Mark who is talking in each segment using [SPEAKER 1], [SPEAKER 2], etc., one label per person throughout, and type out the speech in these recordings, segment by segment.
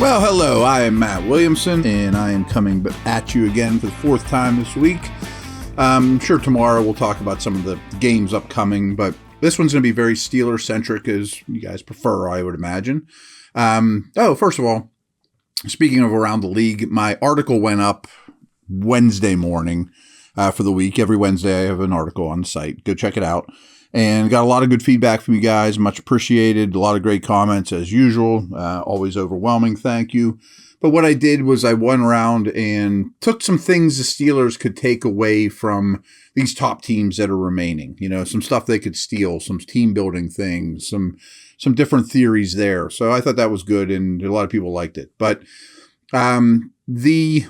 [SPEAKER 1] Well, hello, I am Matt Williamson, and I am coming at you again for the fourth time this week. I'm sure tomorrow we'll talk about some of the games upcoming, but this one's going to be very Steelers-centric, as you guys prefer, I would imagine. First of all, speaking of around the league, my article went up Wednesday morning for the week. Every Wednesday I have an article on the site. Go check it out. And got a lot of good feedback from you guys. Much appreciated. A lot of great comments as usual. Always overwhelming. Thank you. But what I did was I went around and took some things the Steelers could take away from these top teams that are remaining. You know, some stuff they could steal, some team building things, some different theories there. So I thought that was good, and a lot of people liked it. But the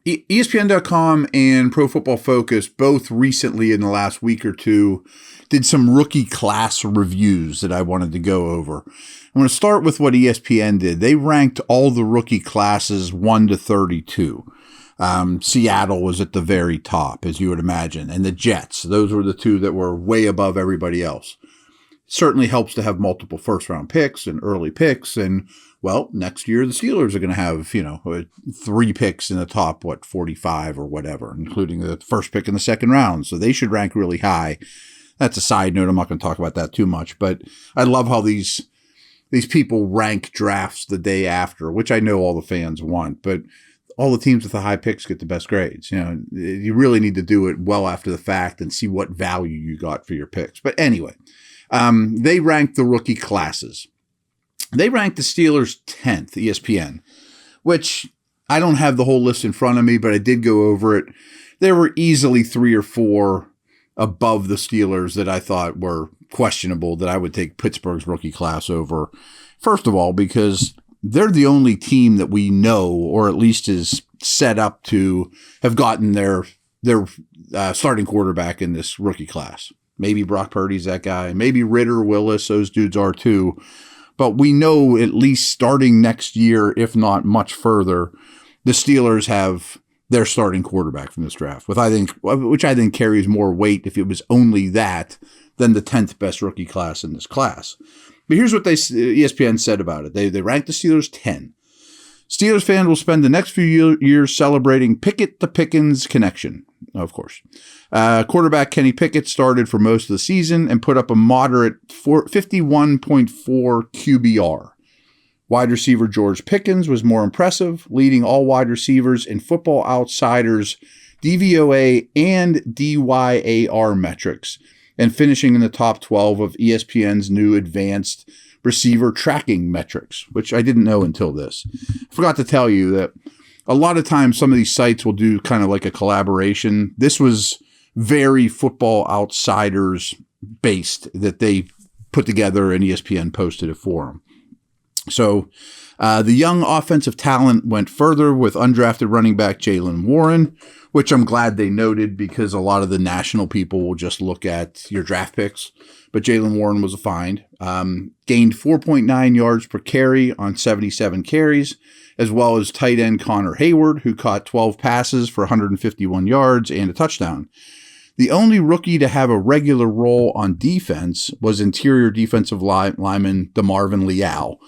[SPEAKER 1] ESPN.com and Pro Football Focus both recently in the last week or two did some rookie class reviews that I wanted to go over. I'm going to start with what ESPN did. They ranked all the rookie classes 1 to 32. Seattle was at the very top, as you would imagine, and the Jets. Those were the two that were way above everybody else. It certainly helps to have multiple first-round picks and early picks, and well, next year the Steelers are going to have, 3 picks in the top, 45 or whatever, including the first pick in the second round. So they should rank really high. That's a side note. I'm not going to talk about that too much, but I love how these people rank drafts the day after, which I know all the fans want, but all the teams with the high picks get the best grades. You really need to do it well after the fact and see what value you got for your picks. But anyway, they ranked the rookie classes. They ranked the Steelers 10th, ESPN, which I don't have the whole list in front of me, but I did go over it. There were easily 3 or 4 above the Steelers that I thought were questionable, that I would take Pittsburgh's rookie class over. First of all, because they're the only team that we know, or at least is set up to have gotten their starting quarterback in this rookie class. Maybe Brock Purdy's that guy. Maybe Ritter, Willis, those dudes are too. But we know at least starting next year, if not much further, the Steelers have their starting quarterback from this draft, which I think carries more weight if it was only that than the 10th best rookie class in this class. But here's what ESPN said about it. They ranked the Steelers 10. Steelers fans will spend the next few years celebrating Pickett to Pickens connection, of course. Quarterback Kenny Pickett started for most of the season and put up a moderate 51.4 QBR. Wide receiver George Pickens was more impressive, leading all wide receivers in Football Outsiders DVOA and DYAR metrics, and finishing in the top 12 of ESPN's new advanced receiver tracking metrics, which I didn't know until this. I forgot to tell you that a lot of times some of these sites will do kind of like a collaboration. This was very Football Outsiders based that they put together, and ESPN posted it for them. So the young offensive talent went further with undrafted running back Jaylen Warren, which I'm glad they noted because a lot of the national people will just look at your draft picks. But Jaylen Warren was a find. Gained 4.9 yards per carry on 77 carries, as well as tight end Connor Hayward, who caught 12 passes for 151 yards and a touchdown. The only rookie to have a regular role on defense was interior defensive lineman DeMarvin Leal,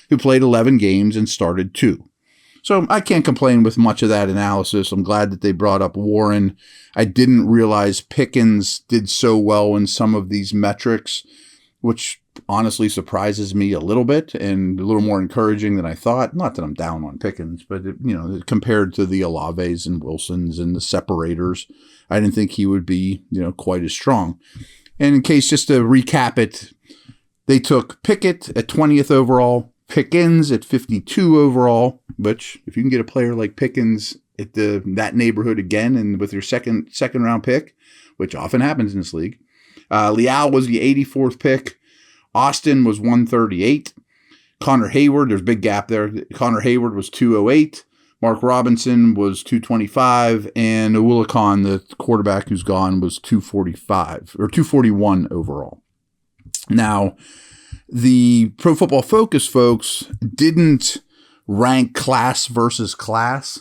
[SPEAKER 1] who played 11 games and started 2. So I can't complain with much of that analysis. I'm glad that they brought up Warren. I didn't realize Pickens did so well in some of these metrics, which honestly surprises me a little bit and a little more encouraging than I thought. Not that I'm down on Pickens, but compared to the Olaves and Wilsons and the separators, I didn't think he would be, quite as strong. And in case, just to recap it, they took Pickett at 20th overall, Pickens at 52 overall, which if you can get a player like Pickens at that neighborhood again and with your second round pick, which often happens in this league. Leal was the 84th pick. Austin was 138. Connor Hayward, there's a big gap there. Connor Hayward was 208. Mark Robinson was 225. And Owulikon, the quarterback who's gone, was 245 or 241 overall. Now, the Pro Football Focus folks didn't rank class versus class.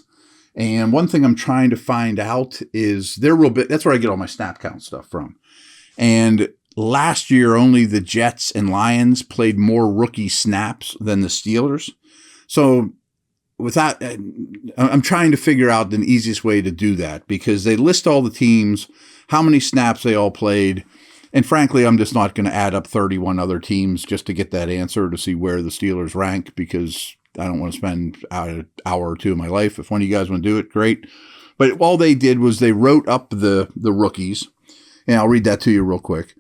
[SPEAKER 1] And one thing I'm trying to find out is that's where I get all my snap count stuff from. And last year, only the Jets and Lions played more rookie snaps than the Steelers. So with that, I'm trying to figure out the easiest way to do that because they list all the teams, how many snaps they all played. And frankly, I'm just not going to add up 31 other teams just to get that answer to see where the Steelers rank because I don't want to spend an hour or two of my life. If one of you guys want to do it, great. But all they did was they wrote up the rookies, and I'll read that to you real quick.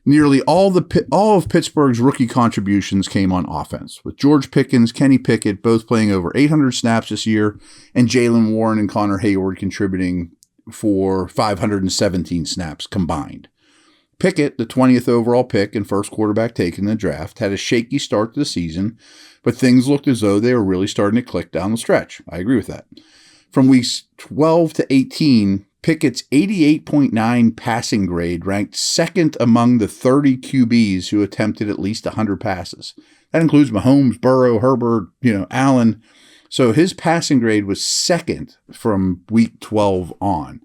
[SPEAKER 1] Nearly all of Pittsburgh's rookie contributions came on offense, with George Pickens, Kenny Pickett both playing over 800 snaps this year, and Jaylen Warren and Connor Hayward contributing for 517 snaps combined. Pickett, the 20th overall pick and first quarterback taken in the draft, had a shaky start to the season, but things looked as though they were really starting to click down the stretch. I agree with that. From weeks 12 to 18, Pickett's 88.9 passing grade ranked second among the 30 QBs who attempted at least 100 passes. That includes Mahomes, Burrow, Herbert, Allen. So his passing grade was second from week 12 on.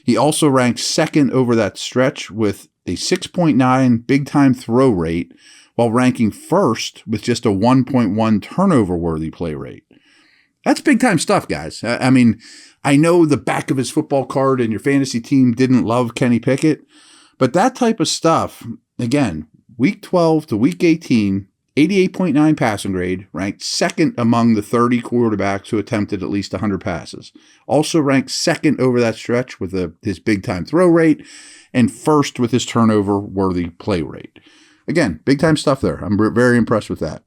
[SPEAKER 1] He also ranked second over that stretch with a 6.9 big-time throw rate, while ranking first with just a 1.1 turnover-worthy play rate. That's big-time stuff, guys. I mean, I know the back of his football card and your fantasy team didn't love Kenny Pickett, but that type of stuff, again, week 12 to week 18, 88.9 passing grade, ranked second among the 30 quarterbacks who attempted at least 100 passes. Also ranked second over that stretch with his big-time throw rate, and first with his turnover-worthy play rate. Again, big-time stuff there. I'm very impressed with that.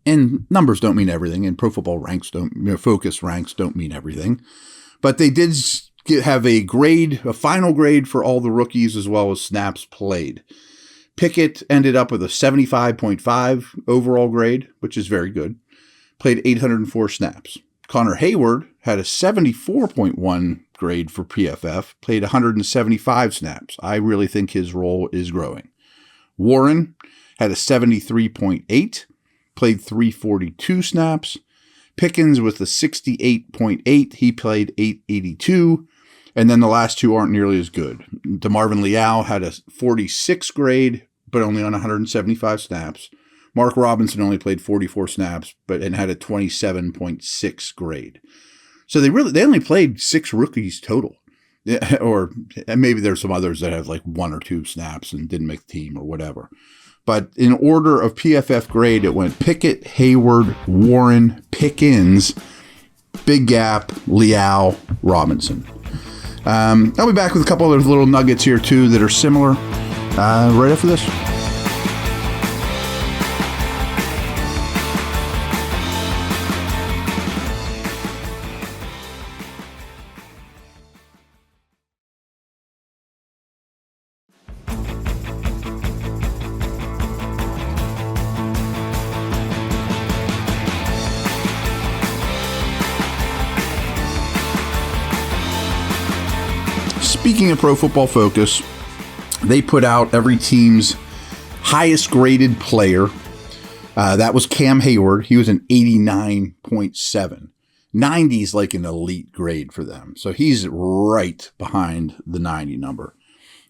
[SPEAKER 1] And numbers don't mean everything, and Pro Football ranks focus ranks don't mean everything. But they did have a final grade for all the rookies as well as snaps played. Pickett ended up with a 75.5 overall grade, which is very good. Played 804 snaps. Connor Hayward had a 74.1 grade for PFF, played 175 snaps. I really think his role is growing. Warren had a 73.8, played 342 snaps. Pickens with a 68.8, he played 882. And then the last two aren't nearly as good. DeMarvin Leal had a 46 grade, but only on 175 snaps. Mark Robinson only played 44 snaps, and had a 27.6 grade. So they only played 6 rookies total. Yeah, or maybe there's some others that have like 1 or 2 snaps and didn't make the team or whatever. But in order of PFF grade, it went Pickett, Hayward, Warren, Pickens, Big Gap, Leal, Robinson. I'll be back with a couple other little nuggets here too that are similar right after this. Speaking of Pro Football Focus, they put out every team's highest graded player. That was Cam Hayward. He was an 89.7. 90 is like an elite grade for them. So he's right behind the 90 number.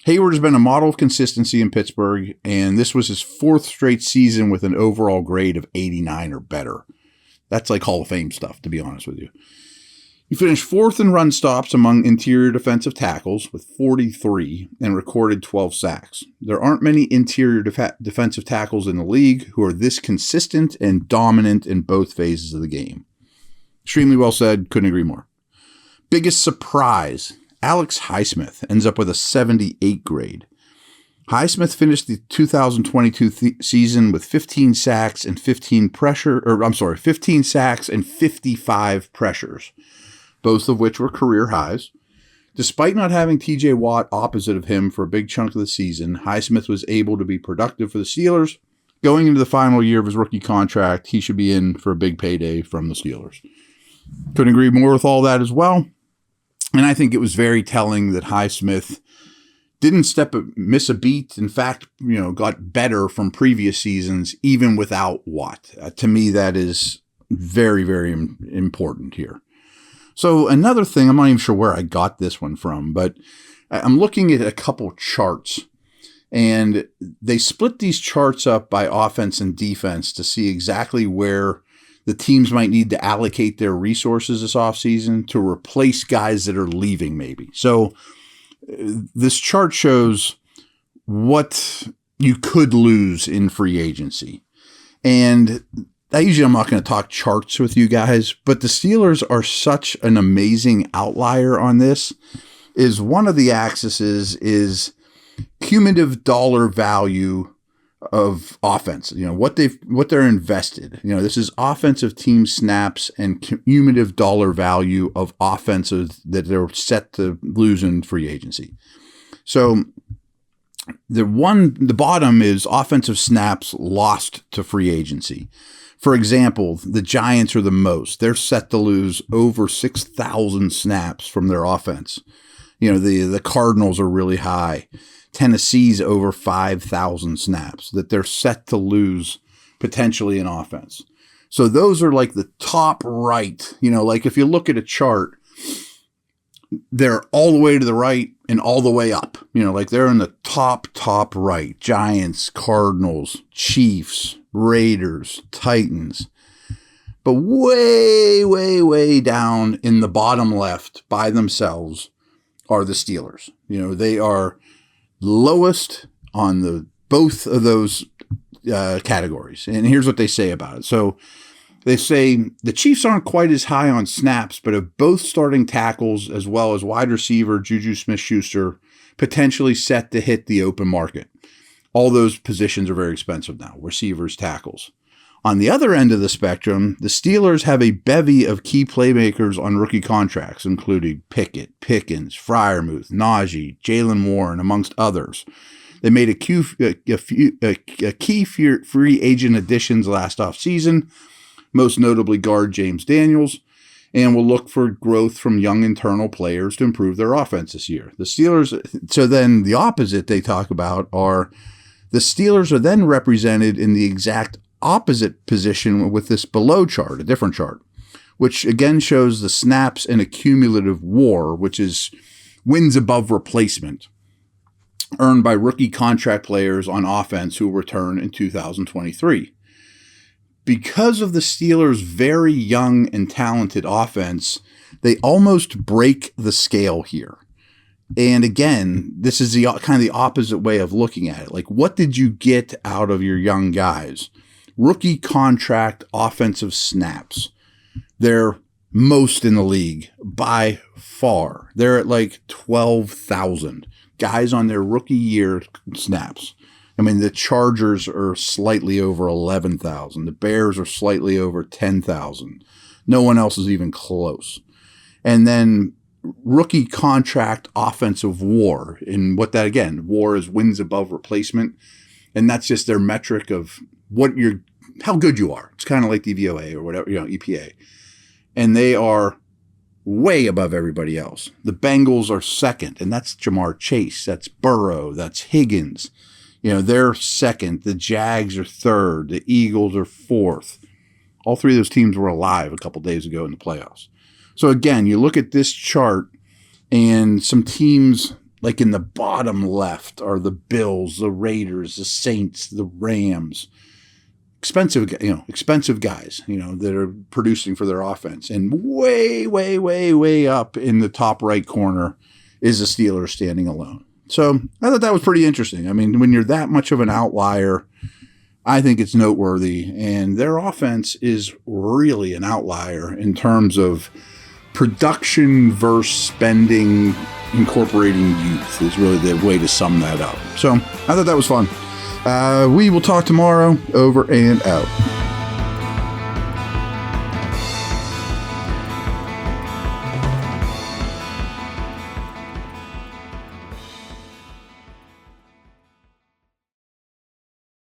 [SPEAKER 1] Hayward has been a model of consistency in Pittsburgh, and this was his 4th straight season with an overall grade of 89 or better. That's like Hall of Fame stuff, to be honest with you. He finished 4th in run stops among interior defensive tackles with 43 and recorded 12 sacks. There aren't many interior defensive tackles in the league who are this consistent and dominant in both phases of the game. Extremely well said. Couldn't agree more. Biggest surprise, Alex Highsmith ends up with a 78 grade. Highsmith finished the 2022 season with 15 sacks and 15 sacks and 55 pressures, both of which were career highs. Despite not having TJ Watt opposite of him for a big chunk of the season, Highsmith was able to be productive for the Steelers. Going into the final year of his rookie contract, he should be in for a big payday from the Steelers. Couldn't agree more with all that as well. And I think it was very telling that Highsmith didn't miss a beat. In fact, got better from previous seasons, even without Watt. To me, that is very, very important here. So another thing, I'm not even sure where I got this one from, but I'm looking at a couple charts, and they split these charts up by offense and defense to see exactly where the teams might need to allocate their resources this offseason to replace guys that are leaving maybe. So this chart shows what you could lose in free agency. And I'm not going to talk charts with you guys, but the Steelers are such an amazing outlier on this. Is one of the axes is cumulative dollar value of offense, what they're invested. This is offensive team snaps and cumulative dollar value of offenses that they're set to lose in free agency. So the bottom is offensive snaps lost to free agency. For example, the Giants are the most. They're set to lose over 6,000 snaps from their offense. The Cardinals are really high. Tennessee's over 5,000 snaps that they're set to lose potentially in offense. So those are like the top right. Like if you look at a chart, they're all the way to the right and all the way up. Like they're in the top right. Giants, Cardinals, Chiefs, Raiders, Titans. But way, way, way down in the bottom left by themselves are the Steelers. They are lowest on both of those categories. And here's what they say about it. So they say the Chiefs aren't quite as high on snaps, but have both starting tackles as well as wide receiver Juju Smith-Schuster potentially set to hit the open market. All those positions are very expensive now, receivers, tackles. On the other end of the spectrum, the Steelers have a bevy of key playmakers on rookie contracts, including Pickett, Pickens, Freiermuth, Najee, Jalen Warren, amongst others. They made a key free agent additions last offseason, most notably guard James Daniels, and will look for growth from young internal players to improve their offense this year. The Steelers, so then the opposite they talk about are the Steelers are then represented in the exact opposite position with this below chart, a different chart, which again shows the snaps in a cumulative WAR, which is wins above replacement, earned by rookie contract players on offense who return in 2023. Because of the Steelers' very young and talented offense, they almost break the scale here. And again, this is the kind of the opposite way of looking at it. Like, what did you get out of your young guys? Rookie contract offensive snaps. They're most in the league by far. They're at like 12,000 guys on their rookie year snaps. I mean, the Chargers are slightly over 11,000. The Bears are slightly over 10,000. No one else is even close. And then rookie contract offensive WAR. And what that, again, WAR is wins above replacement. And that's just their metric of how good you are. It's kind of like the VOA or whatever, EPA. And they are way above everybody else. The Bengals are second, and that's Jamar Chase. That's Burrow. That's Higgins. They're second. The Jags are third. The Eagles are fourth. All three of those teams were alive a couple days ago in the playoffs. So again, you look at this chart and some teams like in the bottom left are the Bills, the Raiders, the Saints, the Rams. Expensive guys, that are producing for their offense. And way, way, way, way up in the top right corner is the Steelers standing alone. So I thought that was pretty interesting. I mean, when you're that much of an outlier, I think it's noteworthy. And their offense is really an outlier in terms of production versus spending, incorporating youth is really the way to sum that up. So I thought that was fun. We will talk tomorrow. Over and out.